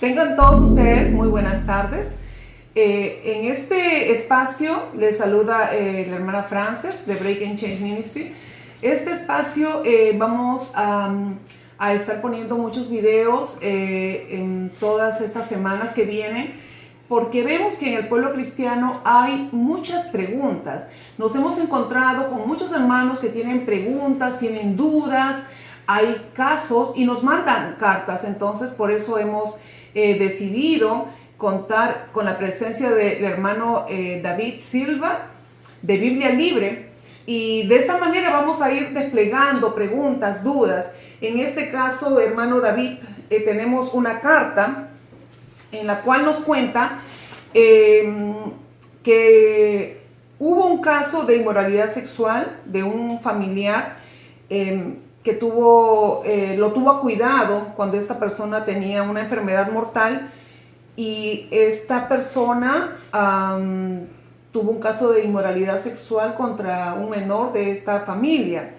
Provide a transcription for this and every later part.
Tengan todos ustedes muy buenas tardes. En este espacio les saluda la hermana Frances de Break and Change Ministry. Este espacio vamos a estar poniendo muchos videos en todas estas semanas que vienen, porque vemos que en el pueblo cristiano hay muchas preguntas. Nos hemos encontrado con muchos hermanos que tienen preguntas, tienen dudas, hay casos y nos mandan cartas. Entonces por eso hemos decidido contar con la presencia del hermano David Silva de Biblia Libre, y de esta manera vamos a ir desplegando preguntas, dudas. En este caso, hermano David, tenemos una carta en la cual nos cuenta que hubo un caso de inmoralidad sexual de un familiar que lo tuvo a cuidado cuando esta persona tenía una enfermedad mortal, y esta persona tuvo un caso de inmoralidad sexual contra un menor de esta familia.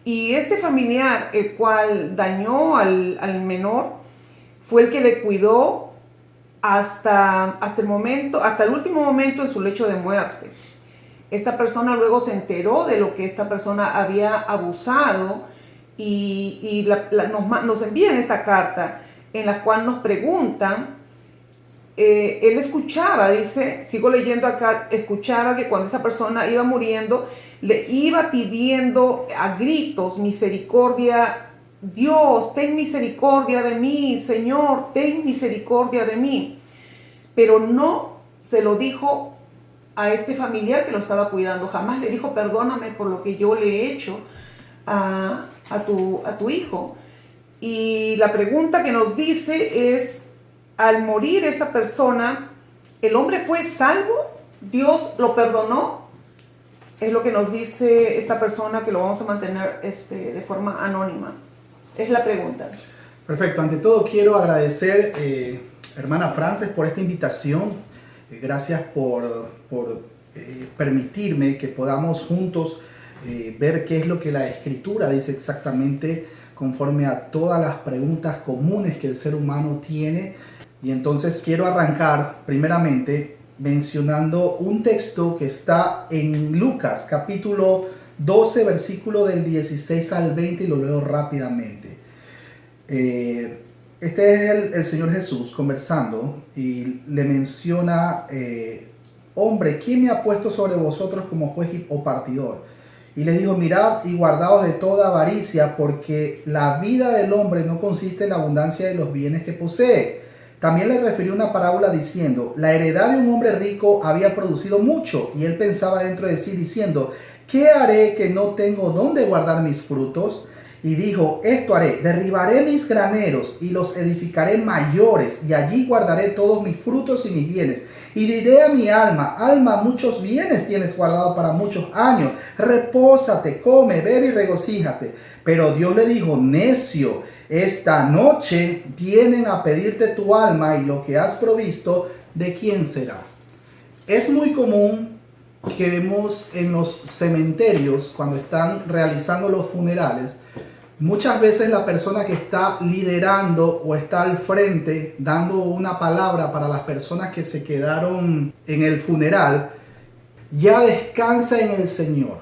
Y este familiar, el cual dañó al menor, fue el que le cuidó hasta el último momento en su lecho de muerte. Esta persona luego se enteró de lo que esta persona había abusado y nos envían esta carta en la cual nos preguntan. Él escuchaba, dice, sigo leyendo acá, escuchaba que cuando esa persona iba muriendo, le iba pidiendo a gritos misericordia. Dios, ten misericordia de mí, Señor, ten misericordia de mí. Pero no se lo dijo a este familiar que lo estaba cuidando. Jamás le dijo, perdóname por lo que yo le he hecho a tu hijo. Y la pregunta que nos dice es, al morir esta persona, ¿el hombre fue salvo? ¿Dios lo perdonó? Es lo que nos dice esta persona, que lo vamos a mantener de forma anónima. Es la pregunta. Perfecto. Ante todo quiero agradecer, hermana Frances, por esta invitación. Gracias por permitirme que podamos juntos ver qué es lo que la Escritura dice exactamente conforme a todas las preguntas comunes que el ser humano tiene. Y entonces quiero arrancar primeramente mencionando un texto que está en Lucas capítulo 12, versículo del 16 al 20, y lo leo rápidamente. Este es el Señor Jesús conversando y le menciona, hombre, ¿quién me ha puesto sobre vosotros como juez o partidor? Y les dijo, mirad y guardaos de toda avaricia, porque la vida del hombre no consiste en la abundancia de los bienes que posee. También le refirió una parábola diciendo, la heredad de un hombre rico había producido mucho, y él pensaba dentro de sí diciendo, ¿qué haré que no tengo dónde guardar mis frutos? Y dijo, esto haré, derribaré mis graneros y los edificaré mayores, y allí guardaré todos mis frutos y mis bienes. Y diré a mi alma, alma, muchos bienes tienes guardado para muchos años, repósate, come, bebe y regocíjate. Pero Dios le dijo, necio, esta noche vienen a pedirte tu alma, y lo que has provisto, ¿de quién será? Es muy común que vemos en los cementerios, cuando están realizando los funerales, muchas veces la persona que está liderando o está al frente dando una palabra para las personas que se quedaron en el funeral, ya descansa en el Señor,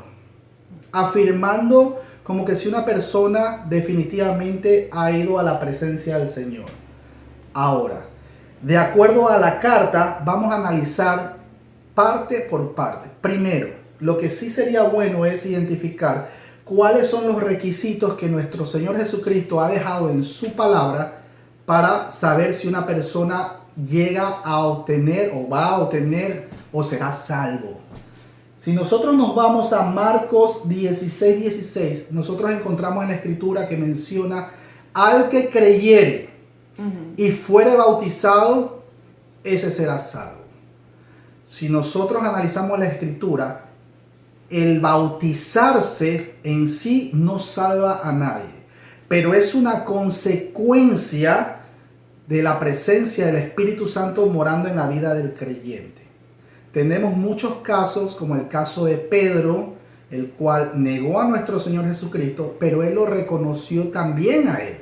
afirmando como que si una persona definitivamente ha ido a la presencia del Señor. Ahora, de acuerdo a la carta, vamos a analizar parte por parte. Primero, lo que sí sería bueno es identificar cuáles son los requisitos que nuestro Señor Jesucristo ha dejado en su palabra para saber si una persona llega a obtener o va a obtener o será salvo. Si nosotros nos vamos a Marcos 16:16, nosotros encontramos en la Escritura que menciona al que creyere y fuere bautizado, ese será salvo. Si nosotros analizamos la Escritura, el bautizarse en sí no salva a nadie, pero es una consecuencia de la presencia del Espíritu Santo morando en la vida del creyente. Tenemos muchos casos, como el caso de Pedro, el cual negó a nuestro Señor Jesucristo, pero él lo reconoció también a él.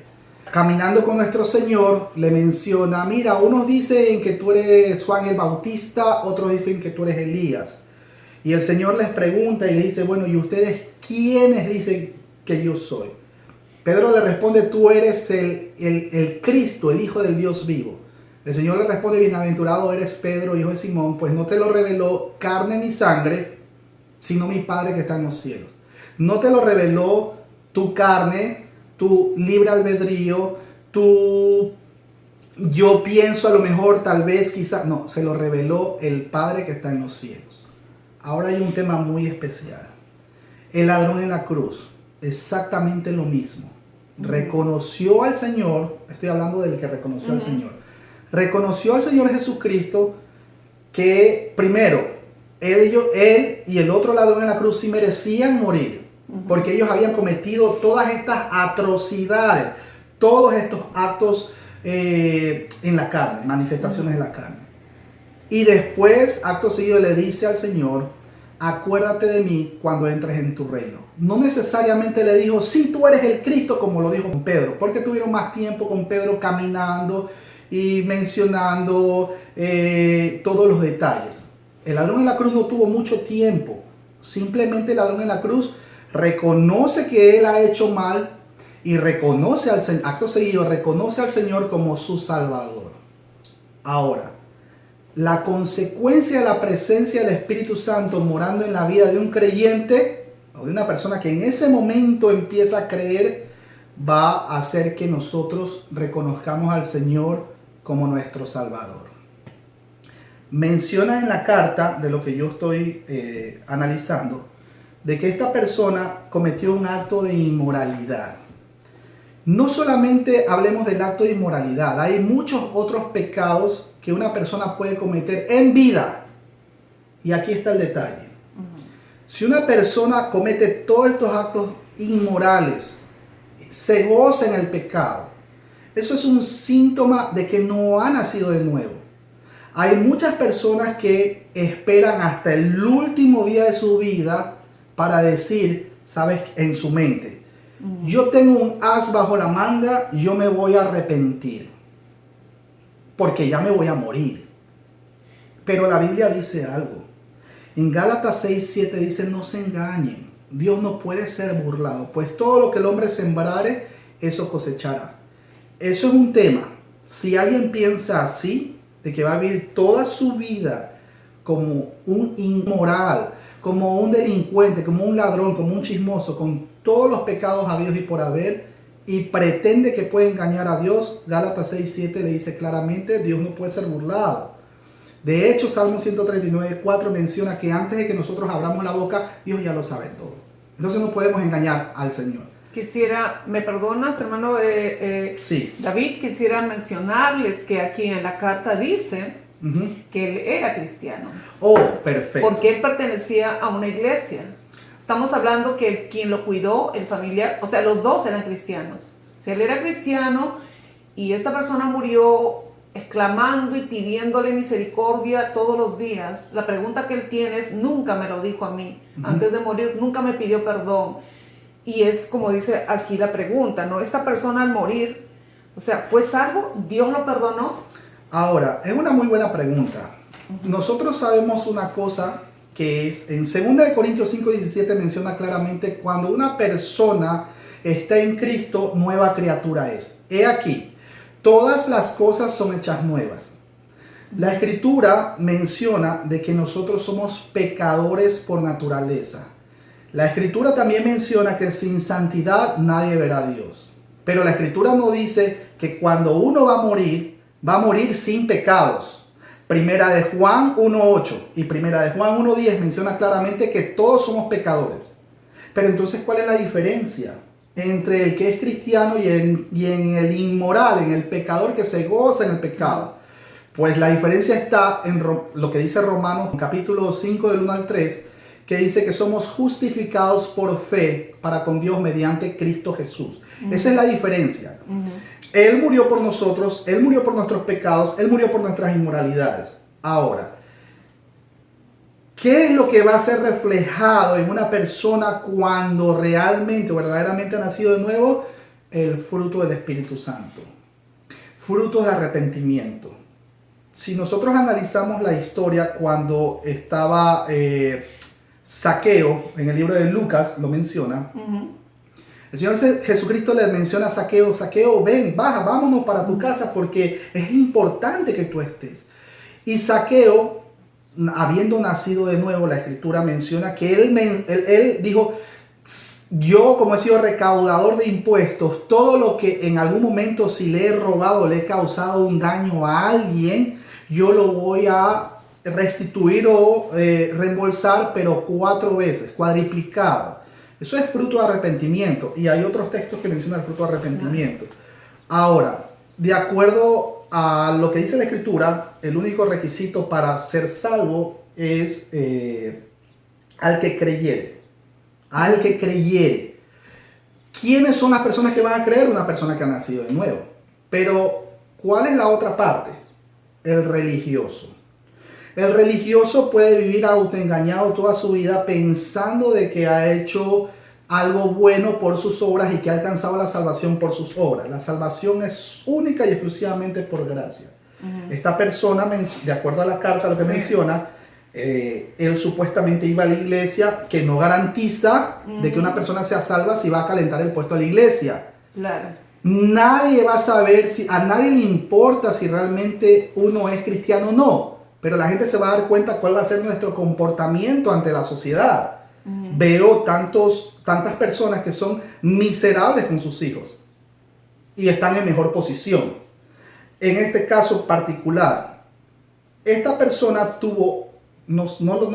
caminando con nuestro Señor, le menciona, mira, unos dicen que tú eres Juan el Bautista, otros dicen que tú eres Elías. Y el Señor les pregunta y le dice, bueno, ¿y ustedes quiénes dicen que yo soy? Pedro le responde, tú eres el Cristo, el Hijo del Dios vivo. El Señor le responde, bienaventurado eres Pedro, hijo de Simón, pues no te lo reveló carne ni sangre, sino mi Padre que está en los cielos. No te lo reveló tu carne, tu libre albedrío, yo pienso a lo mejor, tal vez, quizás, no, se lo reveló el Padre que está en los cielos. Ahora hay un tema muy especial. El ladrón en la cruz, exactamente lo mismo. Reconoció al Señor, estoy hablando del que reconoció al Señor, reconoció al Señor Jesucristo que primero, él y el otro ladrón en la cruz sí merecían morir, porque ellos habían cometido todas estas atrocidades, todos estos actos en la carne, manifestaciones en la carne. Y después, acto seguido, le dice al Señor, acuérdate de mí cuando entres en tu reino. No necesariamente le dijo, sí, tú eres el Cristo, como lo dijo con Pedro, porque tuvieron más tiempo con Pedro caminando y mencionando todos los detalles. El ladrón en la cruz no tuvo mucho tiempo. Simplemente el ladrón en la cruz reconoce que él ha hecho mal y reconoce acto seguido, reconoce al Señor como su Salvador. Ahora, la consecuencia de la presencia del Espíritu Santo morando en la vida de un creyente o de una persona que en ese momento empieza a creer va a hacer que nosotros reconozcamos al Señor como nuestro Salvador. Menciona en la carta de lo que yo estoy analizando de que esta persona cometió un acto de inmoralidad. No solamente hablemos del acto de inmoralidad, hay muchos otros pecados que una persona puede cometer en vida. Y aquí está el detalle. Si una persona comete todos estos actos inmorales, se goza en el pecado, eso es un síntoma de que no ha nacido de nuevo. Hay muchas personas que esperan hasta el último día de su vida para decir, sabes, en su mente, yo tengo un as bajo la manga, yo me voy a arrepentir, porque ya me voy a morir. Pero la Biblia dice algo. En Gálatas 6:7 dice, no se engañen, Dios no puede ser burlado, pues todo lo que el hombre sembrare, eso cosechará. Eso es un tema. Si alguien piensa así, de que va a vivir toda su vida como un inmoral, como un delincuente, como un ladrón, como un chismoso, con todos los pecados habidos y por haber, y pretende que puede engañar a Dios, Gálatas 6:7 le dice claramente, Dios no puede ser burlado. De hecho, Salmo 139:4 menciona que antes de que nosotros abramos la boca, Dios ya lo sabe todo. Entonces no podemos engañar al Señor. Quisiera, ¿me perdonas, hermano sí. David? Quisiera mencionarles que aquí en la carta dice que él era cristiano. Oh, perfecto. Porque él pertenecía a una iglesia. Estamos hablando que quien lo cuidó, el familiar, o sea, los dos eran cristianos. O sea, él era cristiano y esta persona murió exclamando y pidiéndole misericordia todos los días. La pregunta que él tiene es, nunca me lo dijo a mí. Antes de morir, nunca me pidió perdón. Y es como dice aquí la pregunta, ¿no? Esta persona al morir, o sea, ¿fue salvo? ¿Dios lo perdonó? Ahora, es una muy buena pregunta. Nosotros sabemos una cosa que es, en 2 Corintios 5:17 menciona claramente, cuando una persona está en Cristo, nueva criatura es. He aquí, todas las cosas son hechas nuevas. La Escritura menciona de que nosotros somos pecadores por naturaleza. La Escritura también menciona que sin santidad nadie verá a Dios. Pero la Escritura no dice que cuando uno va a morir sin pecados. Primera de Juan 1:8 y Primera de Juan 1:10 menciona claramente que todos somos pecadores. Pero entonces, ¿cuál es la diferencia entre el que es cristiano y en el inmoral, en el pecador que se goza en el pecado? Pues la diferencia está en lo que dice Romanos capítulo 5 del 1 al 3, que dice que somos justificados por fe para con Dios mediante Cristo Jesús. Esa es la diferencia. Él murió por nosotros, Él murió por nuestros pecados, Él murió por nuestras inmoralidades. Ahora, ¿qué es lo que va a ser reflejado en una persona cuando realmente o verdaderamente ha nacido de nuevo? el fruto del Espíritu Santo. Frutos de arrepentimiento. Si nosotros analizamos la historia cuando estaba Zaqueo, en el libro de Lucas lo menciona, el Señor Jesucristo le menciona a Zaqueo: Zaqueo, ven, baja, vámonos para tu casa porque es importante que tú estés. Y Zaqueo, habiendo nacido de nuevo, la Escritura menciona que él dijo: yo, como he sido recaudador de impuestos, todo lo que en algún momento, si le he robado, le he causado un daño a alguien, yo lo voy a restituir o reembolsar, pero 4 veces, cuadriplicado. Eso es fruto de arrepentimiento. Y hay otros textos que mencionan el fruto de arrepentimiento. Ahora, de acuerdo a lo que dice la Escritura, el único requisito para ser salvo es al que creyere. Al que creyere. ¿Quiénes son las personas que van a creer? Una persona que ha nacido de nuevo. Pero, ¿cuál es la otra parte? El religioso. El religioso puede vivir autoengañado toda su vida pensando de que ha hecho algo bueno por sus obras y que ha alcanzado la salvación por sus obras. La salvación es única y exclusivamente por gracia. Esta persona, de acuerdo a la carta, lo que menciona, él supuestamente iba a la iglesia, que no garantiza de que una persona sea salva si va a calentar el puesto a la iglesia. Claro. Nadie va a saber, a nadie le importa si realmente uno es cristiano o no, pero la gente se va a dar cuenta cuál va a ser nuestro comportamiento ante la sociedad. Veo tantas personas que son miserables con sus hijos y están en mejor posición. En este caso particular, esta persona tuvo, no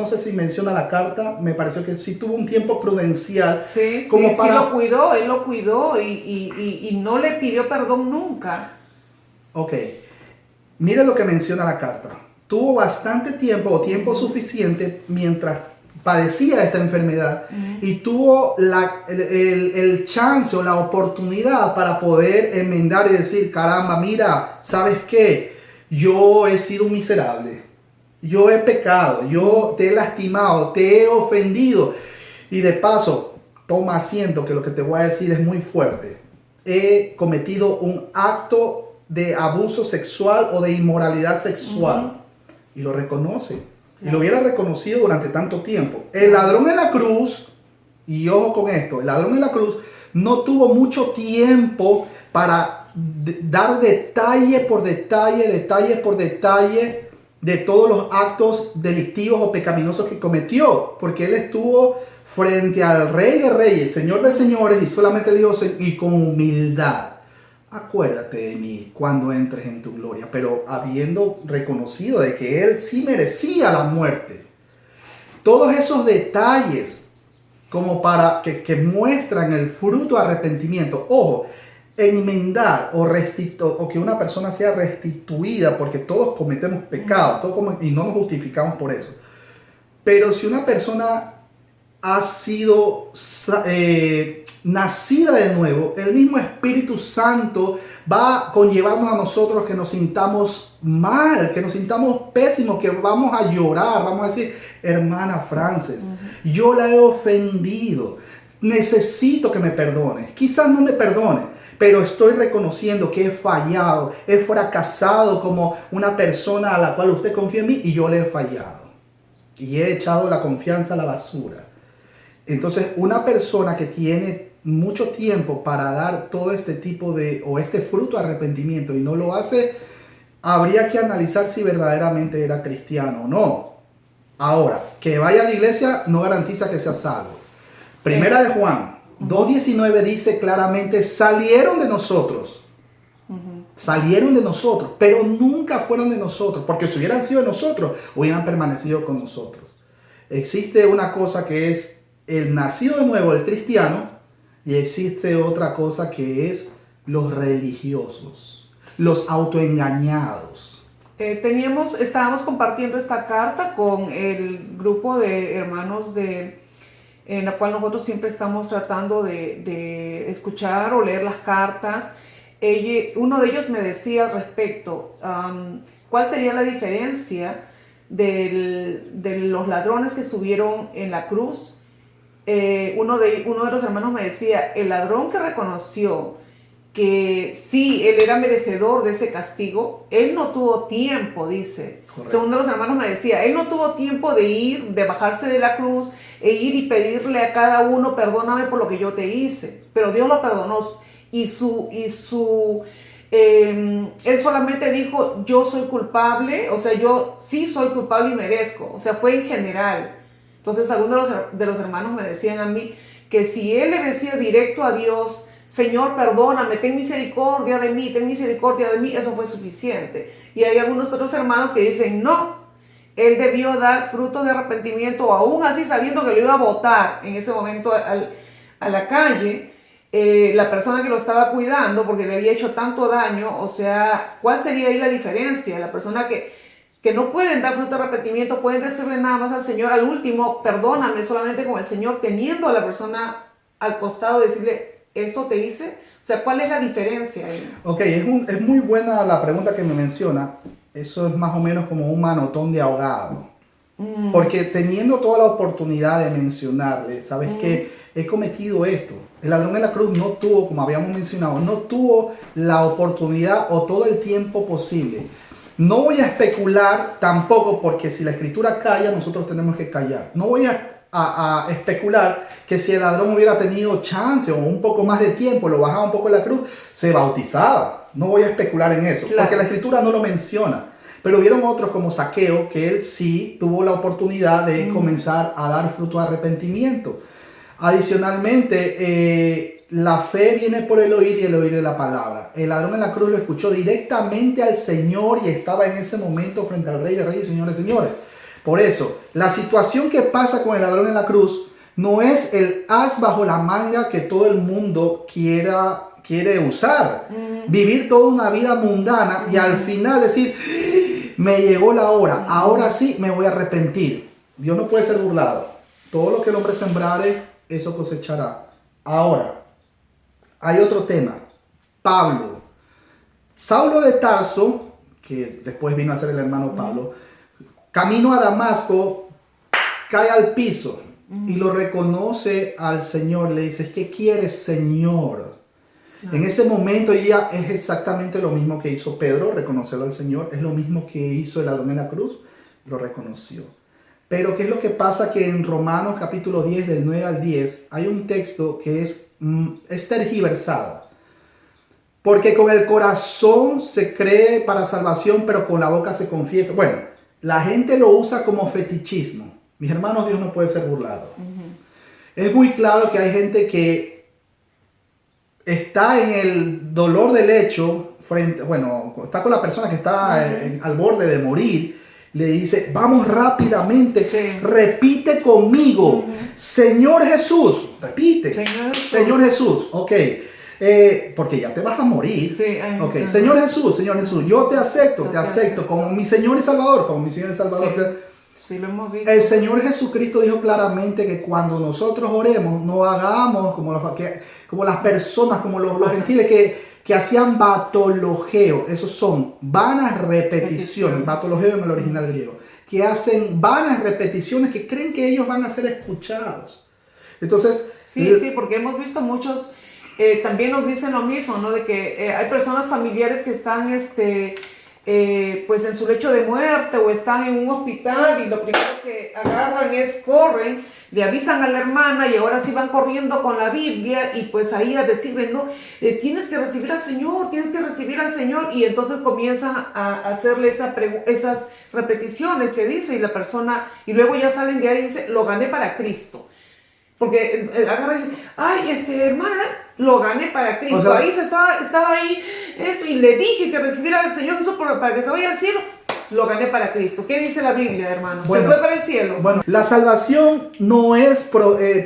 sé si menciona la carta, me pareció que sí tuvo un tiempo prudencial. Sí, como para... sí, lo cuidó, él lo cuidó y no le pidió perdón nunca. Ok, mire lo que menciona la carta. Tuvo bastante tiempo o tiempo suficiente mientras padecía esta enfermedad y tuvo el chance o la oportunidad para poder enmendar y decir: caramba, mira, ¿sabes qué? Yo he sido un miserable, yo he pecado, yo te he lastimado, te he ofendido y de paso, toma asiento, que lo que te voy a decir es muy fuerte. He cometido un acto de abuso sexual o de inmoralidad sexual y lo reconoce. Y lo hubiera reconocido durante tanto tiempo. El ladrón en la cruz, y ojo con esto, el ladrón en la cruz no tuvo mucho tiempo para dar detalle por detalle de todos los actos delictivos o pecaminosos que cometió, porque él estuvo frente al Rey de Reyes, Señor de Señores, y solamente le dijo: y con humildad, acuérdate de mí cuando entres en tu gloria, pero habiendo reconocido de que él sí merecía la muerte. Todos esos detalles como para que muestran el fruto de arrepentimiento. Ojo, enmendar o que una persona sea restituida, porque todos cometemos pecados y no nos justificamos por eso. Pero si una persona ha sido nacida de nuevo, el mismo Espíritu Santo va a conllevarnos a nosotros que nos sintamos mal, que nos sintamos pésimos, que vamos a llorar, vamos a decir: hermana Frances, yo la he ofendido, necesito que me perdone. Quizás no me perdone, pero estoy reconociendo que he fallado, he fracasado como una persona a la cual usted confía en mí y yo le he fallado y he echado la confianza a la basura. Entonces, una persona que tiene mucho tiempo para dar todo este tipo o este fruto de arrepentimiento y no lo hace, habría que analizar si verdaderamente era cristiano o no. Ahora, que vaya a la iglesia no garantiza que sea salvo. Primera de Juan 2:19 dice claramente: salieron de nosotros. Salieron de nosotros, pero nunca fueron de nosotros, porque si hubieran sido de nosotros, hubieran permanecido con nosotros. Existe una cosa que es el nacido de nuevo, el cristiano, y existe otra cosa que es los religiosos, los autoengañados. Estábamos compartiendo esta carta con el grupo de hermanos en la cual nosotros siempre estamos tratando de escuchar o leer las cartas. Uno de ellos me decía al respecto, ¿cuál sería la diferencia de los ladrones que estuvieron en la cruz? Uno de los hermanos me decía: el ladrón que reconoció que sí, él era merecedor de ese castigo, él no tuvo tiempo, dice. Correcto. Según de los hermanos me decía, él no tuvo tiempo de ir, de bajarse de la cruz e ir y pedirle a cada uno, perdóname por lo que yo te hice. Pero Dios lo perdonó él solamente dijo, yo soy culpable, o sea, yo sí soy culpable y merezco. O sea, fue en general. Entonces, algunos de los hermanos me decían a mí que si él le decía directo a Dios, Señor, perdóname, ten misericordia de mí, eso fue suficiente. Y hay algunos otros hermanos que dicen, no, él debió dar fruto de arrepentimiento, aún así sabiendo que lo iba a botar en ese momento a la calle, la persona que lo estaba cuidando, porque le había hecho tanto daño. O sea, ¿cuál sería ahí la diferencia? La persona que no pueden dar fruto de arrepentimiento, pueden decirle nada más al Señor, al último, perdóname, solamente con el Señor, teniendo a la persona al costado, decirle, ¿esto te hice? O sea, ¿cuál es la diferencia ahí? Ok, es muy buena la pregunta que me menciona. Eso es más o menos como un manotón de ahogado. Porque teniendo toda la oportunidad de mencionarle, ¿sabes qué? He cometido esto. El ladrón en la cruz no tuvo, como habíamos mencionado, no tuvo la oportunidad o todo el tiempo posible. No voy a especular tampoco, porque si la escritura calla, nosotros tenemos que callar. No voy a especular que si el ladrón hubiera tenido chance o un poco más de tiempo, lo bajaba un poco de la cruz, se bautizaba. No voy a especular en eso, claro, porque la escritura no lo menciona. Pero hubieron otros como Zaqueo, que él sí tuvo la oportunidad de comenzar a dar fruto de arrepentimiento. Adicionalmente, la fe viene por el oír y el oír de la palabra. El ladrón en la cruz lo escuchó directamente al Señor y estaba en ese momento frente al Rey de Reyes y Señores de Señores. Por eso, la situación que pasa con el ladrón en la cruz no es el as bajo la manga que todo el mundo quiere usar. Vivir toda una vida mundana y al final decir, me llegó la hora, ahora sí me voy a arrepentir. Dios no puede ser burlado. Todo lo que el hombre sembrare, eso cosechará. Ahora, hay otro tema. Pablo. Saulo de Tarso, que después vino a ser el hermano Pablo, camino a Damasco, cae al piso y lo reconoce al Señor. Le dice, ¿qué quieres, Señor? En ese momento ya es exactamente lo mismo que hizo Pedro, reconocerlo al Señor. Es lo mismo que hizo el ladrón en la cruz, lo reconoció. Pero ¿qué es lo que pasa? Que en Romanos capítulo 10, del 9 al 10, hay un texto que es tergiversado. Porque con el corazón se cree para salvación, pero con la boca se confiesa. Bueno, la gente lo usa como fetichismo. Mis hermanos, Dios no puede ser burlado. Es muy claro que hay gente que está en el dolor del hecho, está con la persona que está al borde de morir. Le dice, vamos rápidamente, repite conmigo, Señor Jesús, repite, Señor Jesús, ok, porque ya te vas a morir, okay. Señor Jesús, yo te acepto como mi Señor y Salvador, Sí, lo hemos visto. El Señor Jesucristo dijo claramente que cuando nosotros oremos, no hagamos como las personas, como los gentiles que hacían batologeo. Esos son vanas repeticiones. Batologeo en el original griego. Que hacen vanas repeticiones que creen que ellos van a ser escuchados. Entonces... Sí, porque hemos visto muchos... también nos dicen lo mismo, ¿no? De que hay personas familiares que están... pues en su lecho de muerte o están en un hospital y lo primero que agarran es corren, le avisan a la hermana y ahora sí van corriendo con la Biblia y pues ahí a decirle, no, tienes que recibir al Señor y entonces comienzan a hacerle esas repeticiones que dice y la persona, y luego ya salen de ahí y dice, lo gané para Cristo. Porque agarra y dice, ay, hermana, lo gané para Cristo. O sea, ahí estaba ahí esto y le dije que recibiera al Señor Jesús para que se vaya al cielo. Lo gané para Cristo. ¿Qué dice la Biblia, hermano? Se fue para el cielo. Bueno, la salvación no es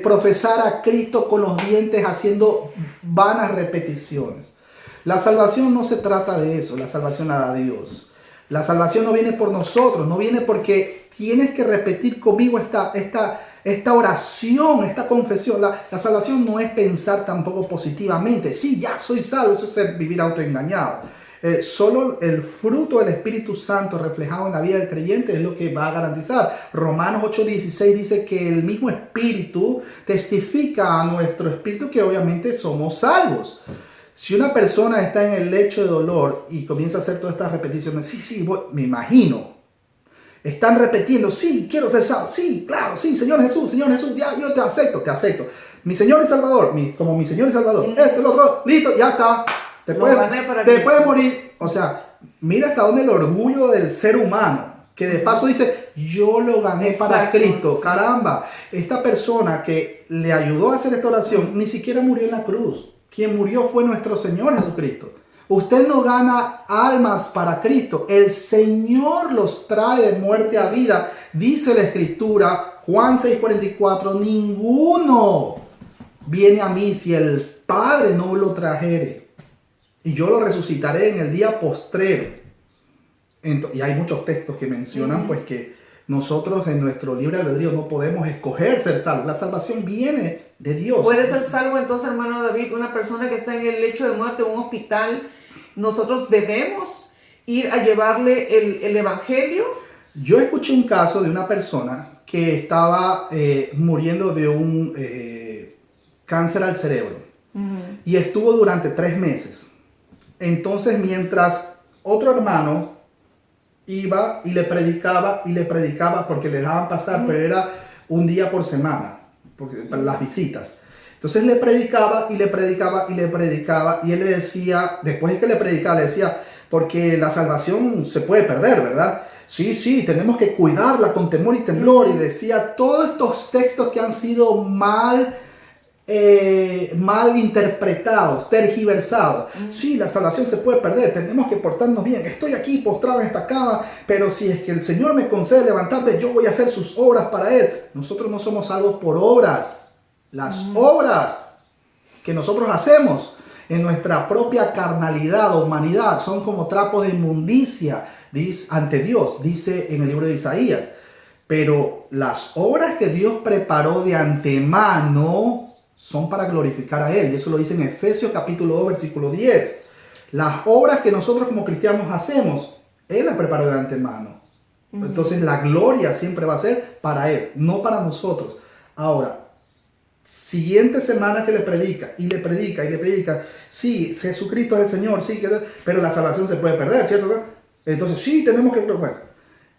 profesar a Cristo con los dientes haciendo vanas repeticiones. La salvación no se trata de eso. La salvación la da Dios. La salvación no viene por nosotros. No viene porque tienes que repetir conmigo esta oración, esta confesión. La salvación no es pensar tampoco positivamente. Sí, ya soy salvo, eso es vivir autoengañado. Solo el fruto del Espíritu Santo reflejado en la vida del creyente es lo que va a garantizar. Romanos 8:16 dice que el mismo Espíritu testifica a nuestro espíritu que obviamente somos salvos. Si una persona está en el lecho de dolor y comienza a hacer todas estas repeticiones, sí, me imagino, están repitiendo, sí, quiero ser salvo, sí, claro, sí, Señor Jesús, ya, yo te acepto. Mi Señor y Salvador, como mi Señor y Salvador, esto, lo otro, listo, ya está. Te puedes morir. O sea, mira hasta dónde el orgullo del ser humano, que de paso dice, yo lo gané para Cristo. Sí. Caramba, esta persona que le ayudó a hacer esta oración, ni siquiera murió en la cruz. Quien murió fue nuestro Señor Jesucristo. Usted no gana almas para Cristo. El Señor los trae de muerte a vida. Dice la Escritura, Juan 6:44, ninguno viene a mí si el Padre no lo trajere. Y yo lo resucitaré en el día postrero. Y hay muchos textos que mencionan pues que nosotros en nuestro libre albedrío no podemos escoger ser salvos. La salvación viene de Dios. ¿Puede ser salvo entonces, hermano David, una persona que está en el lecho de muerte en un hospital? ¿Nosotros debemos ir a llevarle el evangelio? Yo escuché un caso de una persona que estaba muriendo de un cáncer al cerebro y estuvo durante 3 meses. Entonces, mientras otro hermano iba y le predicaba porque le dejaban pasar, pero era un día por semana, para las visitas. Entonces le predicaba y él le decía, después de que le predicaba, le decía, porque la salvación se puede perder, ¿verdad? Sí, tenemos que cuidarla con temor y temblor. Y decía todos estos textos que han sido mal interpretados, tergiversados. Sí, la salvación se puede perder, tenemos que portarnos bien. Estoy aquí postrado en esta cama, pero si es que el Señor me concede levantarme, yo voy a hacer sus obras para Él. Nosotros no somos salvos por obras. Las obras que nosotros hacemos en nuestra propia carnalidad o humanidad son como trapos de inmundicia ante Dios, dice en el libro de Isaías. Pero las obras que Dios preparó de antemano son para glorificar a Él. Y eso lo dice en Efesios capítulo 2, versículo 10. Las obras que nosotros como cristianos hacemos, Él las preparó de antemano. Entonces la gloria siempre va a ser para Él, no para nosotros. Ahora, siguiente semana que le predica, sí, Jesucristo es el Señor, sí, pero la salvación se puede perder, ¿cierto? Entonces sí, tenemos que... Bueno,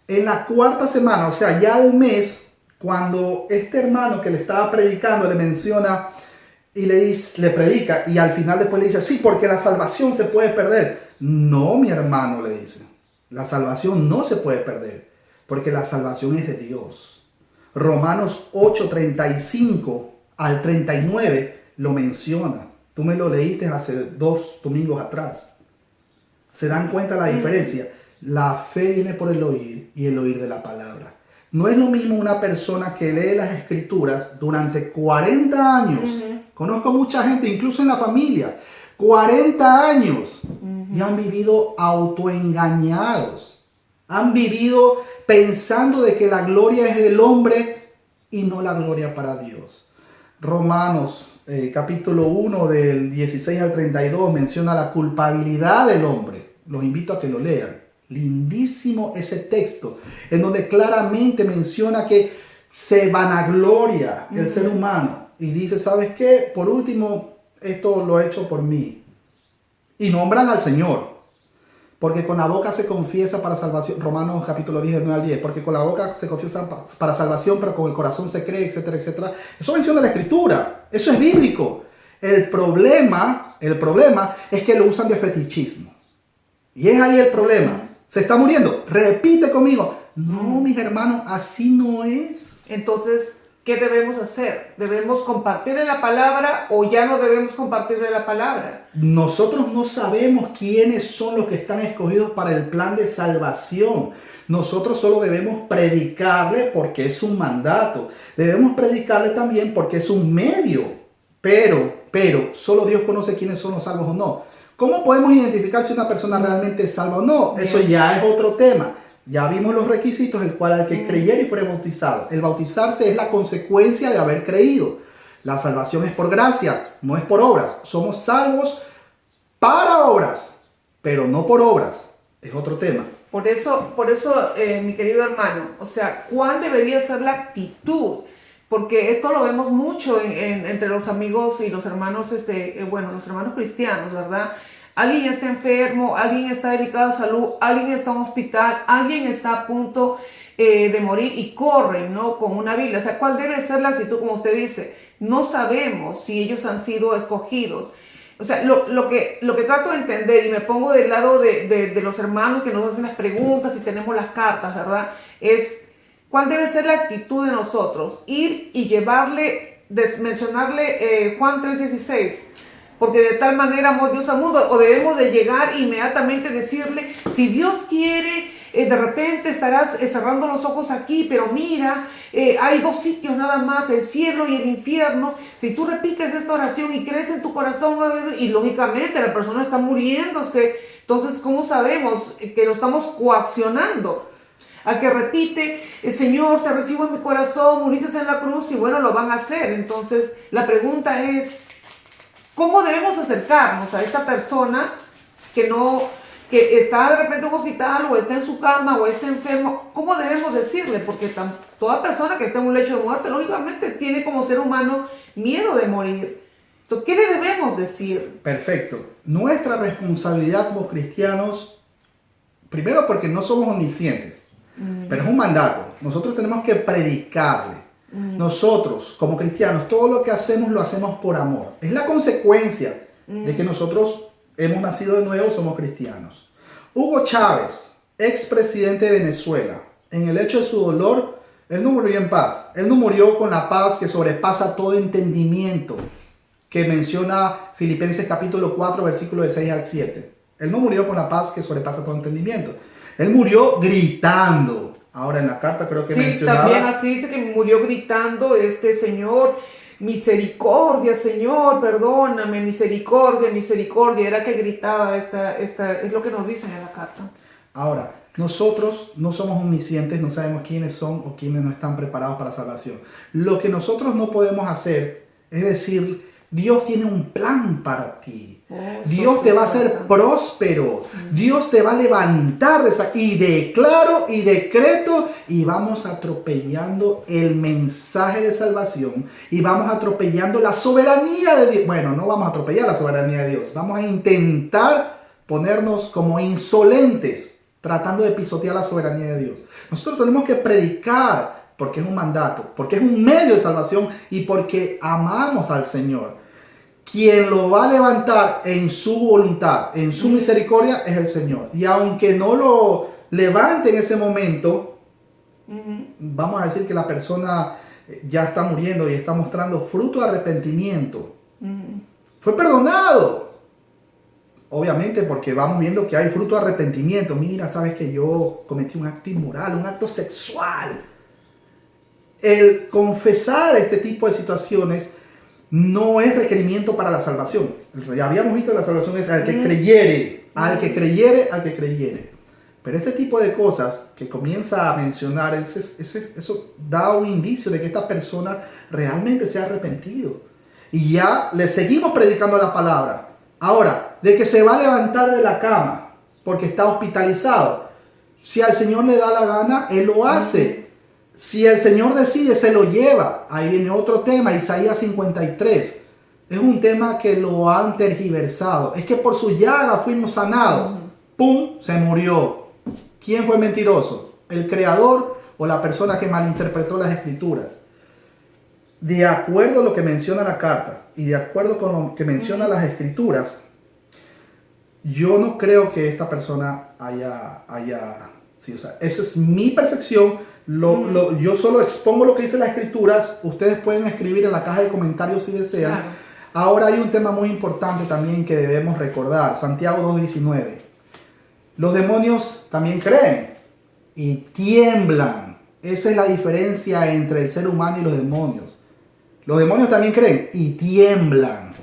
en la 4ª semana, o sea, ya al mes, cuando este hermano que le estaba predicando le menciona y le predica, y al final después le dice, sí, porque la salvación se puede perder. No, mi hermano, le dice, la salvación no se puede perder, porque la salvación es de Dios. Romanos 8:35 al 39 lo menciona. Tú me lo leíste hace 2 domingos atrás. ¿Se dan cuenta la diferencia? La fe viene por el oír y el oír de la palabra. No es lo mismo una persona que lee las escrituras durante 40 años. Conozco mucha gente, incluso en la familia, 40 años y han vivido autoengañados. Han vivido pensando de que la gloria es del hombre y no la gloria para Dios. Romanos capítulo 1 del 16 al 32 menciona la culpabilidad del hombre. Los invito a que lo lean. Lindísimo ese texto, en donde claramente menciona que se vanagloria el ser humano. Y dice, ¿sabes qué? Por último, esto lo he hecho por mí. Y nombran al Señor. Porque con la boca se confiesa para salvación. Romanos capítulo 10, del 9 al 10. Porque con la boca se confiesa para salvación, pero con el corazón se cree, etcétera, etcétera. Eso menciona la Escritura. Eso es bíblico. El problema es que lo usan de fetichismo. Y es ahí el problema. Se está muriendo. Repite conmigo. No, mis hermanos, así no es. Entonces, ¿qué debemos hacer? ¿Debemos compartirle la palabra o ya no debemos compartirle la palabra? Nosotros no sabemos quiénes son los que están escogidos para el plan de salvación. Nosotros solo debemos predicarle porque es un mandato. Debemos predicarle también porque es un medio. Pero, solo Dios conoce quiénes son los salvos o no. ¿Cómo podemos identificar si una persona realmente es salva o no? Bien. Eso ya es otro tema. Ya vimos los requisitos, el cual al que creyera y fuera bautizado. El bautizarse es la consecuencia de haber creído. La salvación es por gracia, no es por obras. Somos salvos para obras, pero no por obras. Es otro tema. Por eso, mi querido hermano, o sea, ¿cuál debería ser la actitud porque esto lo vemos mucho entre los amigos y los hermanos, los hermanos cristianos, ¿verdad? Alguien está enfermo, alguien está delicado de salud, alguien está en un hospital, alguien está a punto de morir y corren, ¿no? Con una Biblia. O sea, ¿cuál debe ser la actitud? Como usted dice, no sabemos si ellos han sido escogidos. O sea, lo que trato de entender, y me pongo del lado de los hermanos que nos hacen las preguntas y tenemos las cartas, ¿verdad? Es, ¿cuál debe ser la actitud de nosotros? Ir y llevarle, mencionarle Juan 3:16. Porque de tal manera amó Dios al mundo, o debemos de llegar e inmediatamente decirle, si Dios quiere, de repente estarás cerrando los ojos aquí, pero mira, hay dos sitios nada más, el cielo y el infierno. Si tú repites esta oración y crees en tu corazón, y lógicamente la persona está muriéndose, entonces ¿cómo sabemos que lo estamos coaccionando? A que repite, Señor, te recibo en mi corazón, moriste en la cruz, y bueno, lo van a hacer. Entonces la pregunta es, ¿cómo debemos acercarnos a esta persona que está de repente en un hospital, o está en su cama, o está enfermo? ¿Cómo debemos decirle? Porque toda persona que está en un lecho de muerte, lógicamente tiene como ser humano miedo de morir. Entonces, ¿qué le debemos decir? Perfecto. Nuestra responsabilidad como cristianos, primero porque no somos omniscientes, pero es un mandato. Nosotros tenemos que predicarle. Nosotros, como cristianos, todo lo que hacemos lo hacemos por amor. Es la consecuencia de que nosotros hemos nacido de nuevo, somos cristianos. Hugo Chávez, expresidente de Venezuela, en el hecho de su dolor, él no murió en paz. Él no murió con la paz que sobrepasa todo entendimiento, que menciona Filipenses capítulo 4, versículo del 6 al 7. Él no murió con la paz que sobrepasa todo entendimiento. Él murió gritando. Ahora en la carta creo que mencionaba... Sí, también así dice que murió gritando, Señor, misericordia, Señor, perdóname, misericordia, misericordia. Era que gritaba, es lo que nos dicen en la carta. Ahora, nosotros no somos omniscientes, no sabemos quiénes son o quiénes no están preparados para la salvación. Lo que nosotros no podemos hacer es decir, Dios tiene un plan para ti. Dios te va a hacer próspero. Dios te va a levantar de esa... Y declaro y decreto, y vamos atropellando el mensaje de salvación, y vamos atropellando la soberanía de Dios. Bueno, no vamos a atropellar la soberanía de Dios. Vamos a intentar ponernos como insolentes, tratando de pisotear la soberanía de Dios. Nosotros tenemos que predicar, porque es un mandato, porque es un medio de salvación, y porque amamos al Señor. Quien lo va a levantar en su voluntad, en su misericordia, es el Señor. Y aunque no lo levante en ese momento, vamos a decir que la persona ya está muriendo y está mostrando fruto de arrepentimiento. Fue perdonado. Obviamente porque vamos viendo que hay fruto de arrepentimiento. Mira, sabes que yo cometí un acto inmoral, un acto sexual. El confesar este tipo de situaciones no es requerimiento para la salvación. Ya habíamos visto que la salvación es al que creyere, al que creyere, al que creyere. Pero este tipo de cosas que comienza a mencionar, eso da un indicio de que esta persona realmente se ha arrepentido. Y ya le seguimos predicando la palabra. Ahora, de que se va a levantar de la cama porque está hospitalizado. Si al Señor le da la gana, Él lo hace. Si el Señor decide, se lo lleva. Ahí viene otro tema, Isaías 53. Es un tema que lo han tergiversado. Es que por su llaga fuimos sanados. ¡Pum! Se murió. ¿Quién fue mentiroso? ¿El creador o la persona que malinterpretó las escrituras? De acuerdo a lo que menciona la carta y de acuerdo con lo que menciona las escrituras, yo no creo que esta persona haya sí, o sea, esa es mi percepción. Yo solo expongo lo que dice las escrituras. Ustedes pueden escribir en la caja de comentarios si desean. Claro. Ahora hay un tema muy importante también que debemos recordar. Santiago 2:19. Los demonios también creen y tiemblan. Esa es la diferencia entre el ser humano y los demonios. Los demonios también creen y tiemblan,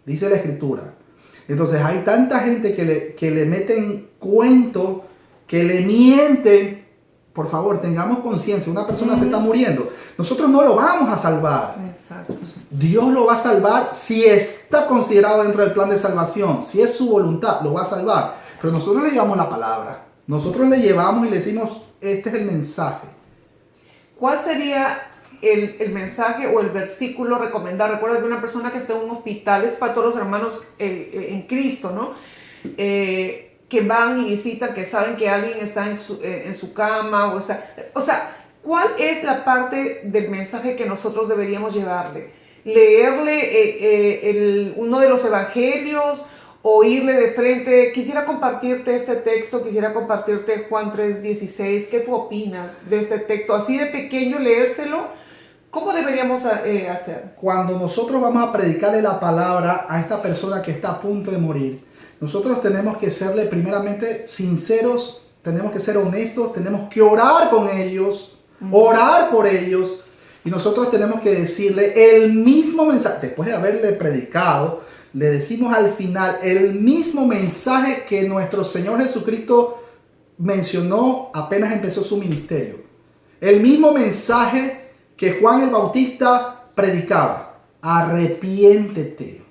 dice la escritura. Entonces hay tanta gente que le meten cuento, que le mienten. Por favor, tengamos conciencia. Una persona se está muriendo. Nosotros no lo vamos a salvar. Exacto. Dios lo va a salvar si está considerado dentro del plan de salvación. Si es su voluntad, lo va a salvar. Pero nosotros le llevamos la palabra. Nosotros le llevamos y le decimos, este es el mensaje. ¿Cuál sería el mensaje o el versículo recomendado. Recuerda que una persona que está en un hospital, es para todos los hermanos en Cristo, ¿no? Que van y visitan, que saben que alguien está en su cama o sea, ¿cuál es la parte del mensaje que nosotros deberíamos llevarle? ¿Leerle uno de los evangelios o irle de frente? Quisiera compartirte este texto, quisiera compartirte Juan 3:16. ¿Qué tú opinas de este texto? Así de pequeño leérselo, ¿cómo deberíamos hacer? Cuando nosotros vamos a predicarle la palabra a esta persona que está a punto de morir, nosotros tenemos que serle primeramente sinceros, tenemos que ser honestos, tenemos que orar con ellos, orar por ellos, y nosotros tenemos que decirle el mismo mensaje. Después de haberle predicado, le decimos al final el mismo mensaje que nuestro Señor Jesucristo mencionó apenas empezó su ministerio. El mismo mensaje que Juan el Bautista predicaba: arrepiéntete.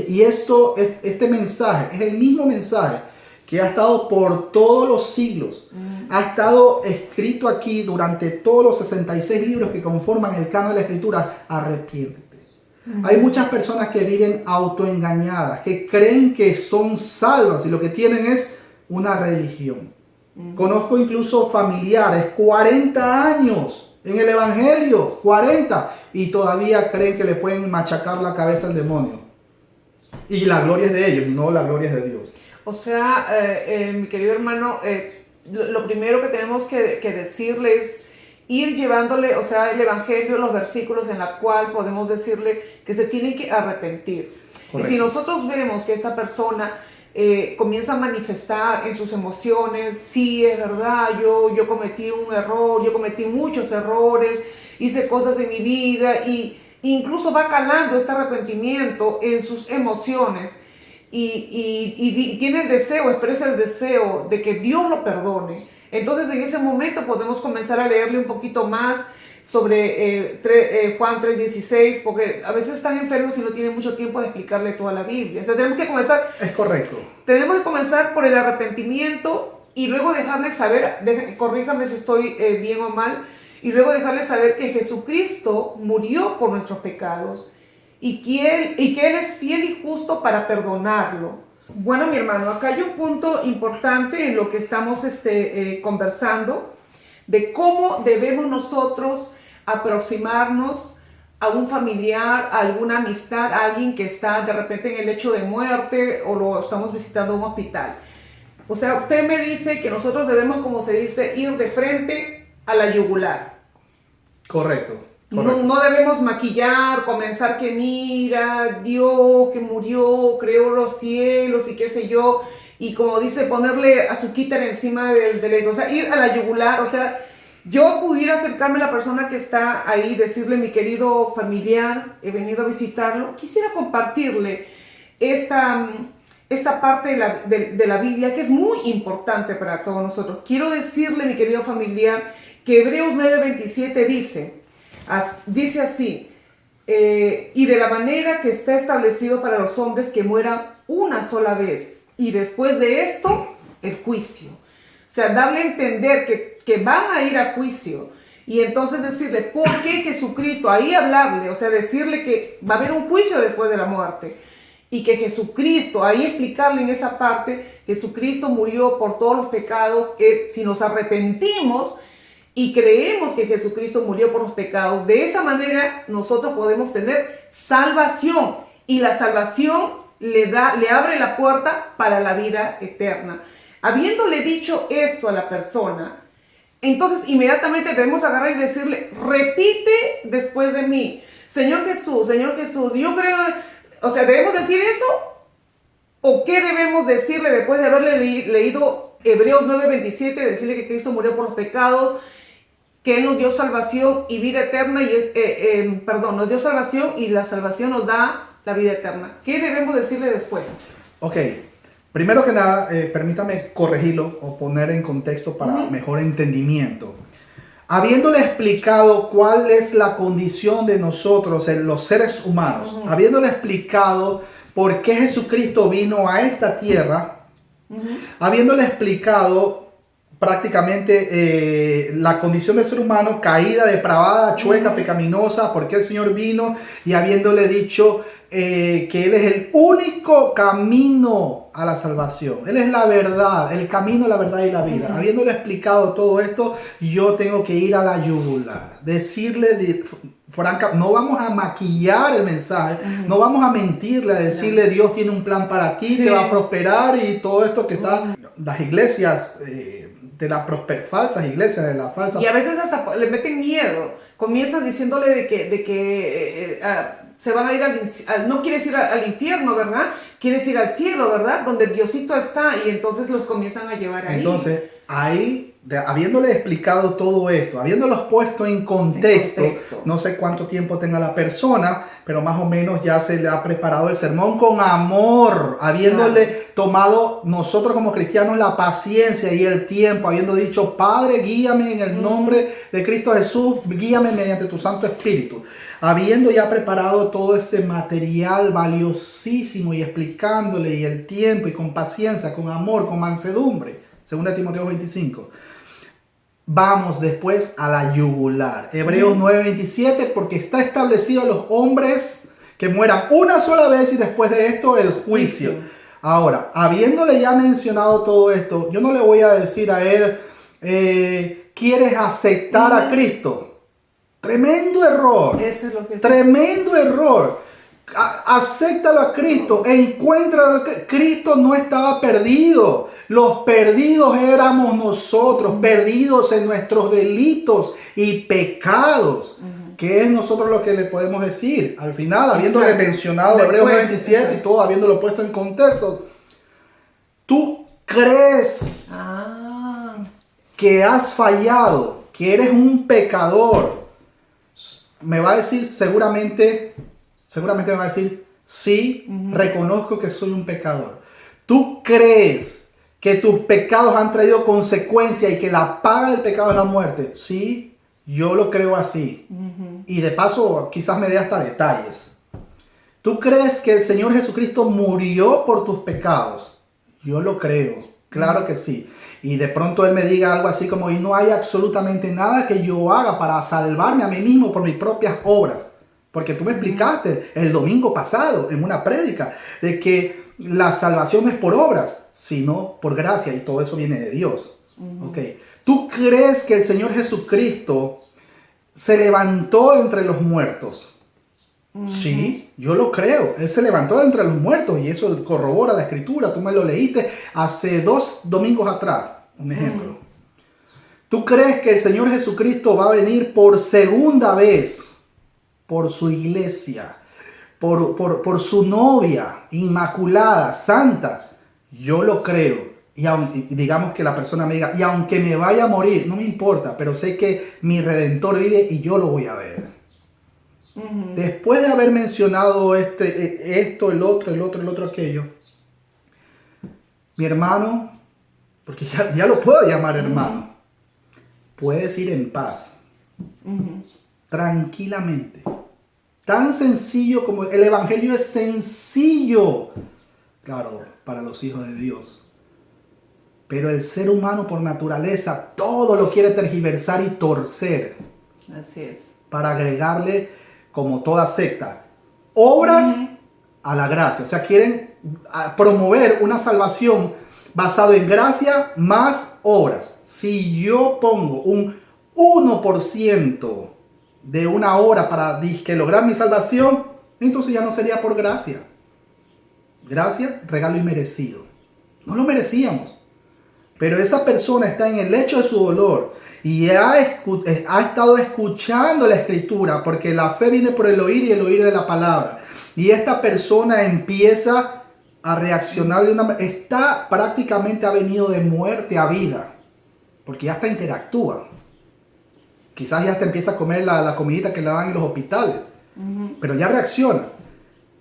Y este mensaje es el mismo mensaje que ha estado por todos los siglos. Ha estado escrito aquí durante todos los 66 libros que conforman el canon de la Escritura. Arrepiéntete. Hay muchas personas que viven autoengañadas, que creen que son salvas y lo que tienen es una religión. Conozco incluso familiares, 40 años en el Evangelio, 40, y todavía creen que le pueden machacar la cabeza al demonio. Y la gloria es de ellos, no la gloria es de Dios. O sea, mi querido hermano, lo primero que tenemos que decirle es ir llevándole, o sea, el evangelio, los versículos en la cual podemos decirle que se tienen que arrepentir. Correcto. Y si nosotros vemos que esta persona comienza a manifestar en sus emociones: sí, es verdad, yo cometí un error, yo cometí muchos errores, hice cosas en mi vida, y incluso va calando este arrepentimiento en sus emociones, y tiene el deseo, expresa el deseo de que Dios lo perdone. Entonces en ese momento podemos comenzar a leerle un poquito más sobre Juan 3:16, porque a veces están enfermos y no tienen mucho tiempo de explicarle toda la Biblia. O sea, tenemos que comenzar. Es correcto. Tenemos que comenzar por el arrepentimiento y luego dejarle saber, corríjame si estoy bien o mal, y luego dejarle saber que Jesucristo murió por nuestros pecados y que Él es fiel y justo para perdonarlo. Bueno, mi hermano, acá hay un punto importante en lo que estamos conversando, de cómo debemos nosotros aproximarnos a un familiar, a alguna amistad, a alguien que está de repente en el lecho de muerte o lo estamos visitando en un hospital. O sea, usted me dice que nosotros debemos, como se dice, ir de frente a la yugular. Correcto. No debemos maquillar, comenzar que mira, Dios que murió, creó los cielos y qué sé yo, y como dice, ponerle azuquita encima del eso, o sea, ir a la yugular. O sea, yo pudiera acercarme a la persona que está ahí, decirle: mi querido familiar, he venido a visitarlo, quisiera compartirle esta parte de la Biblia que es muy importante para todos nosotros. Quiero decirle, mi querido familiar, que Hebreos 9:27 dice así: y de la manera que está establecido para los hombres que mueran una sola vez, y después de esto, el juicio. O sea, darle a entender que van a ir a juicio. Y entonces decirle, ¿por qué Jesucristo? Ahí hablarle, o sea, decirle que va a haber un juicio después de la muerte. Y que Jesucristo, ahí explicarle en esa parte, Jesucristo murió por todos los pecados. Si nos arrepentimos y creemos que Jesucristo murió por los pecados, de esa manera nosotros podemos tener salvación. Y la salvación le abre la puerta para la vida eterna. Habiéndole dicho esto a la persona, entonces inmediatamente debemos agarrar y decirle: repite después de mí, Señor Jesús, yo creo. O sea, ¿debemos decir eso? ¿O qué debemos decirle después de haberle leído Hebreos 9:27, decirle que Cristo murió por los pecados, que Él nos dio salvación y vida eterna, nos dio salvación y la salvación nos da la vida eterna? ¿Qué debemos decirle después? Ok, primero que nada, permítame corregirlo o poner en contexto para mejor entendimiento. Habiéndole explicado cuál es la condición de nosotros, los seres humanos, habiéndole explicado por qué Jesucristo vino a esta tierra, habiéndole explicado prácticamente la condición del ser humano, caída, depravada, chueca, pecaminosa, porque el Señor vino y habiéndole dicho que Él es el único camino a la salvación. Él es la verdad, el camino, la verdad y la vida. Habiéndole explicado todo esto, yo tengo que ir a la yugular. Decirle, Franca, no vamos a maquillar el mensaje, no vamos a mentirle, a decirle Dios tiene un plan para ti, te va a prosperar y todo esto que está... Las iglesias... de las falsas iglesias, de la falsa... Y a veces hasta le meten miedo. Comienzan diciéndole de que se van a ir no quieres ir al infierno, ¿verdad? Quieres ir al cielo, ¿verdad? Donde Diosito está, y entonces los comienzan a llevar ahí. Entonces, ahí, habiéndole explicado todo esto, habiéndolos puesto en contexto, no sé cuánto tiempo tenga la persona, pero más o menos ya se le ha preparado el sermón con amor, habiéndole tomado nosotros como cristianos la paciencia y el tiempo, habiendo dicho, Padre, guíame en el nombre de Cristo Jesús, guíame mediante tu Santo Espíritu. Habiendo ya preparado todo este material valiosísimo y explicándole y el tiempo y con paciencia, con amor, con mansedumbre, según Timoteo 25. Vamos después a la yugular. Hebreos 9:27, porque está establecido a los hombres que mueran una sola vez y después de esto el juicio. Ahora, habiéndole ya mencionado todo esto, yo no le voy a decir a él, ¿quieres aceptar a Cristo? Tremendo error. Eso es lo que tremendo error. Acéptalo a Cristo, encuéntralo a Cristo. Cristo no estaba perdido. Los perdidos éramos nosotros, perdidos en nuestros delitos y pecados. ¿Qué es nosotros lo que le podemos decir? Al final, habiéndole mencionado Hebreos 97 y todo, habiéndolo puesto en contexto, ¿tú crees que has fallado, que eres un pecador? Me va a decir seguramente me va a decir, sí, reconozco que soy un pecador. ¿Tú crees que tus pecados han traído consecuencias y que la paga del pecado es la muerte? Sí, yo lo creo así. Y de paso, quizás me dé hasta detalles. ¿Tú crees que el Señor Jesucristo murió por tus pecados? Yo lo creo, claro que sí. Y de pronto Él me diga algo así como, y no hay absolutamente nada que yo haga para salvarme a mí mismo por mis propias obras. Porque tú me explicaste el domingo pasado en una prédica de que la salvación no es por obras, sino por gracia, y todo eso viene de Dios. Okay. ¿Tú crees que el Señor Jesucristo se levantó entre los muertos? Sí, yo lo creo. Él se levantó entre los muertos y eso corrobora la Escritura. Tú me lo leíste hace 2 domingos atrás, un ejemplo. ¿Tú crees que el Señor Jesucristo va a venir por segunda vez por su iglesia, por su novia inmaculada, santa? Yo lo creo. Y digamos que la persona me diga, y aunque me vaya a morir, no me importa, pero sé que mi Redentor vive y yo lo voy a ver. Después de haber mencionado esto, el otro, aquello, mi hermano, porque ya lo puedo llamar hermano, puedes ir en paz, tranquilamente. Tan sencillo como el Evangelio es sencillo, claro, para los hijos de Dios. Pero el ser humano por naturaleza todo lo quiere tergiversar y torcer. Así es. Para agregarle, como toda secta, obras a la gracia. O sea, quieren promover una salvación basada en gracia más obras. Si yo pongo un 1% de una hora para lograr mi salvación, entonces ya no sería por gracia. Gracia, regalo inmerecido. No lo merecíamos. Pero esa persona está en el lecho de su dolor y ha estado escuchando la Escritura, porque la fe viene por el oír y el oír de la palabra. Y esta persona empieza a reaccionar de una manera, prácticamente ha venido de muerte a vida, porque ya hasta interactúa. Quizás ya hasta empieza a comer la comidita que le dan en los hospitales, pero ya reacciona.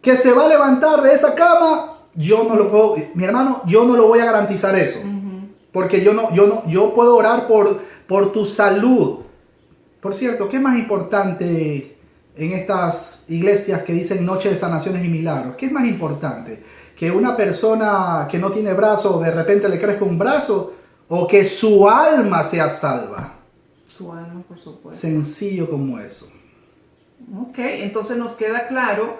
Que se va a levantar de esa cama, yo no lo puedo, mi hermano, yo no lo voy a garantizar eso. Porque yo puedo orar por tu salud. Por cierto, ¿qué es más importante en estas iglesias que dicen noche de sanaciones y milagros? ¿Qué es más importante? ¿Que una persona que no tiene brazo de repente le crezca un brazo? o que su alma sea salva. Su alma, por supuesto. Sencillo como eso. Ok, entonces nos queda claro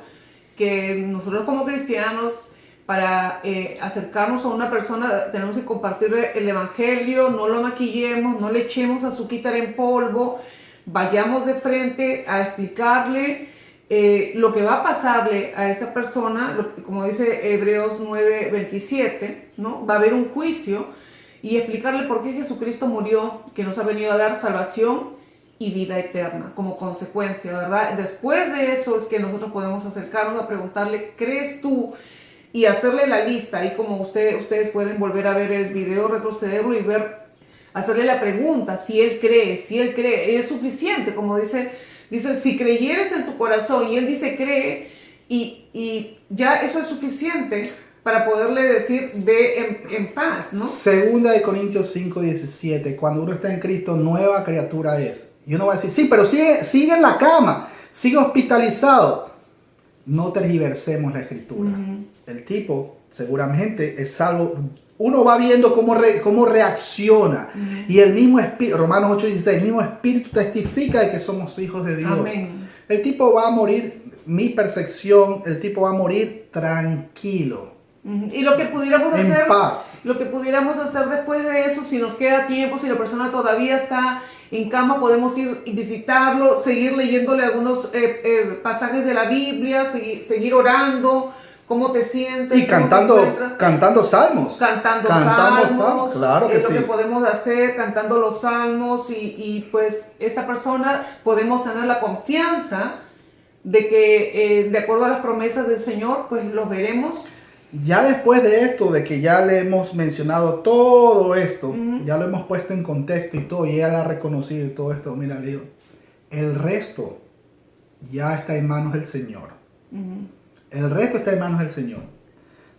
que nosotros como cristianos, para acercarnos a una persona, tenemos que compartir el evangelio, no lo maquillemos, no le echemos azuquita en polvo, vayamos de frente a explicarle lo que va a pasarle a esta persona, como dice Hebreos 9:27, ¿no? Va a haber un juicio, y explicarle por qué Jesucristo murió, que nos ha venido a dar salvación y vida eterna como consecuencia, ¿verdad? Después de eso es que nosotros podemos acercarnos a preguntarle, ¿crees tú? Y hacerle la lista, y como ustedes pueden volver a ver el video, retrocederlo y ver, hacerle la pregunta, si él cree, es suficiente, como dice, si creyeres en tu corazón, y él dice cree, y ya eso es suficiente para poderle decir ve en paz, ¿no? Segunda de Corintios 5:17, cuando uno está en Cristo, nueva criatura es. Y uno va a decir, sí, pero sigue en la cama, sigue hospitalizado. No tergiversemos la escritura. El tipo seguramente es salvo. Uno va viendo cómo reacciona. Y el mismo espíritu, Romanos 8:16, el mismo espíritu testifica de que somos hijos de Dios. Amén. El tipo va a morir, mi percepción, el tipo va a morir tranquilo. Y lo que pudiéramos en hacer, paz. lo que pudiéramos hacer después de eso, si nos queda tiempo, si la persona todavía está en cama, podemos ir y visitarlo, seguir leyéndole algunos pasajes de la Biblia, seguir orando. ¿Cómo te sientes? Y cantando salmos. Cantando salmos. Claro que es sí. lo que podemos hacer, cantando los salmos. Y pues esta persona podemos tener la confianza de que de acuerdo a las promesas del Señor, pues los veremos. Ya después de esto, de que ya le hemos mencionado todo esto, ya lo hemos puesto en contexto y todo, y ella la ha reconocido y todo esto, mira, le digo, el resto ya está en manos del Señor. El resto está en manos del Señor.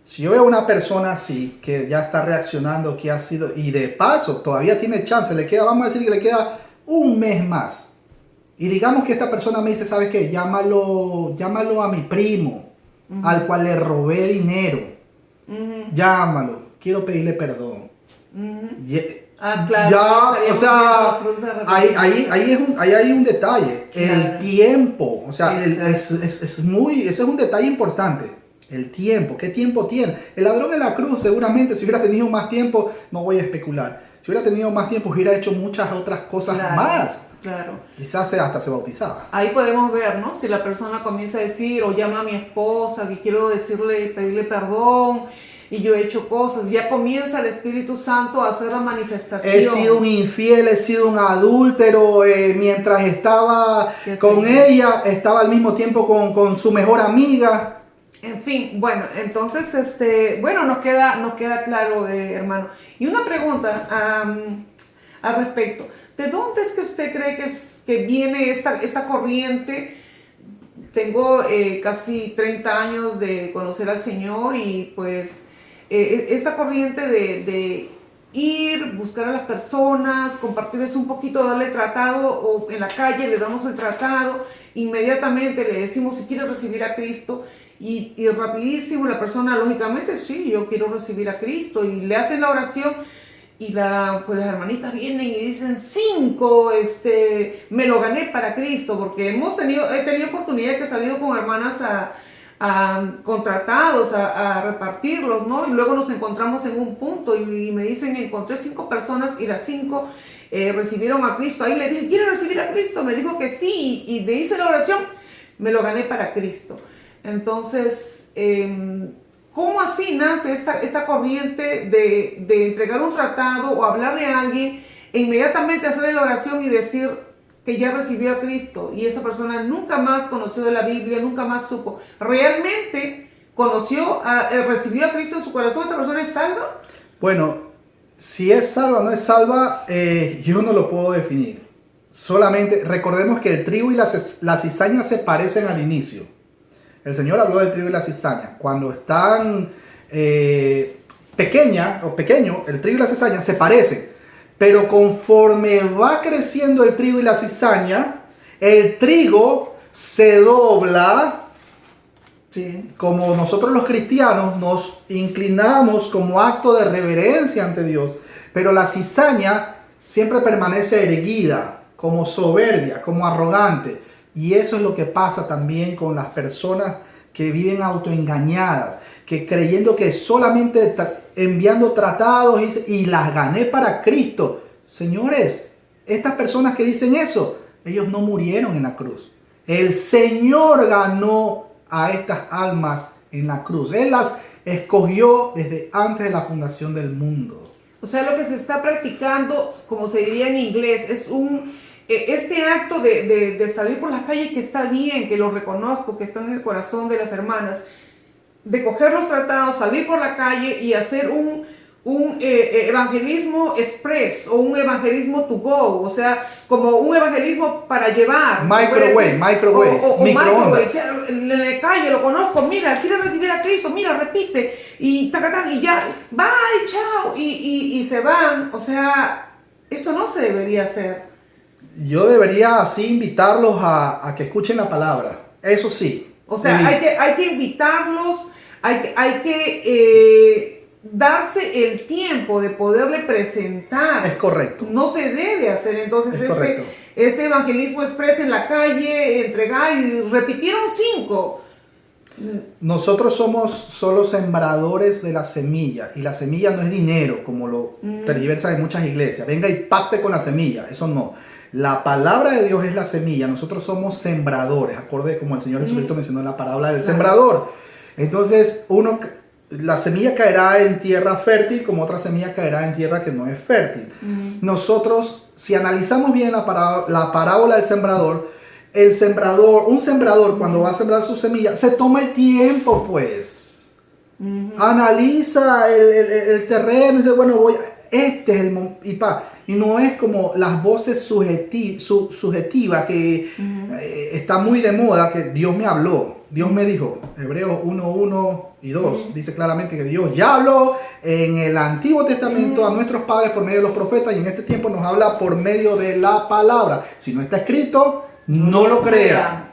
Si yo veo a una persona así, que ya está reaccionando, que ha sido, y de paso todavía tiene chance, le queda, vamos a decir que le queda un mes más, y digamos que esta persona me dice, ¿sabes qué? Llámalo a mi primo, al cual le robé dinero. Llámalo, quiero pedirle perdón. Claro, ya, o sea, ahí hay un detalle. Claro. El tiempo, o sea, ese es un detalle importante. El tiempo, ¿qué tiempo tiene? El ladrón en la cruz, seguramente, si hubiera tenido más tiempo, no voy a especular. Si hubiera tenido más tiempo, hubiera hecho muchas otras cosas más. Claro. Quizás hasta se bautizaba. Ahí podemos ver, ¿no? Si la persona comienza a decir, o llama a mi esposa, que quiero pedirle perdón, y yo he hecho cosas, ya comienza el Espíritu Santo a hacer la manifestación. He sido un infiel, he sido un adúltero, mientras estaba con ella, estaba al mismo tiempo con su mejor amiga. En fin, bueno, entonces, nos queda claro, hermano. Y una pregunta al respecto. ¿De dónde es que usted cree que viene esta corriente? Tengo casi 30 años de conocer al Señor, y pues esta corriente de ir, buscar a las personas, compartirles un poquito, darle tratado, o en la calle le damos el tratado, inmediatamente le decimos si quiere recibir a Cristo, y rapidísimo la persona, lógicamente, sí, yo quiero recibir a Cristo, y le hacen la oración. Y pues las hermanitas vienen y dicen 5, me lo gané para Cristo, porque he tenido oportunidad que he salido con hermanas a contratados, a repartirlos, ¿no? Y luego nos encontramos en un punto y me dicen, encontré 5 personas y las 5 recibieron a Cristo. Ahí le dije, ¿quiere recibir a Cristo? Me dijo que sí, y le hice la oración, me lo gané para Cristo. Entonces, ¿cómo así nace esta corriente de entregar un tratado o hablarle a alguien e inmediatamente hacerle la oración y decir que ya recibió a Cristo, y esa persona nunca más conoció de la Biblia, nunca más supo? ¿Realmente recibió a Cristo en su corazón? ¿Esta persona es salva? Bueno, si es salva o no es salva, yo no lo puedo definir. Solamente recordemos que el trigo y la cizaña se parecen al inicio. El Señor habló del trigo y la cizaña. Cuando están pequeño, el trigo y la cizaña se parecen. Pero conforme va creciendo el trigo y la cizaña, el trigo se dobla. Sí. Como nosotros los cristianos nos inclinamos como acto de reverencia ante Dios. Pero la cizaña siempre permanece erguida, como soberbia, como arrogante. Y eso es lo que pasa también con las personas que viven autoengañadas, que creyendo que solamente enviando tratados y las gané para Cristo. Señores, estas personas que dicen eso, ellos no murieron en la cruz. El Señor ganó a estas almas en la cruz. Él las escogió desde antes de la fundación del mundo. O sea, lo que se está practicando, como se diría en inglés, es este acto de salir por la calle, que está bien, que lo reconozco, que está en el corazón de las hermanas, de coger los tratados, salir por la calle y hacer un evangelismo express o un evangelismo to go, o sea, como un evangelismo para llevar. Microwave. O microwave, o sea, en la calle lo conozco, mira, quiere recibir a Cristo, mira, repite, y tacatán, y ya, bye, chao, y se van. O sea, esto no se debería hacer. Yo debería así invitarlos a que escuchen la palabra, eso sí. O sea, hay que invitarlos, hay que darse el tiempo de poderle presentar. Es correcto. No se debe hacer entonces Es este evangelismo express en la calle, entregar, y repitieron 5. Nosotros somos solo sembradores de la semilla, y la semilla no es dinero como lo tergiversan en muchas iglesias. Venga y pacte con la semilla, eso no. La palabra de Dios es la semilla, nosotros somos sembradores, acorde como el Señor Jesucristo mencionó en la parábola del sembrador. Entonces, la semilla caerá en tierra fértil, como otra semilla caerá en tierra que no es fértil. Nosotros, si analizamos bien la parábola del sembrador, un sembrador cuando va a sembrar su semilla, se toma el tiempo, pues. Analiza el terreno y dice, bueno, este es el momento. Y no es como las voces subjetivas que está muy de moda, que Dios me habló, Dios me dijo. Hebreos 1:1 y 2 dice claramente que Dios ya habló en el Antiguo Testamento a nuestros padres por medio de los profetas, y en este tiempo nos habla por medio de la palabra. Si no está escrito, no lo crean.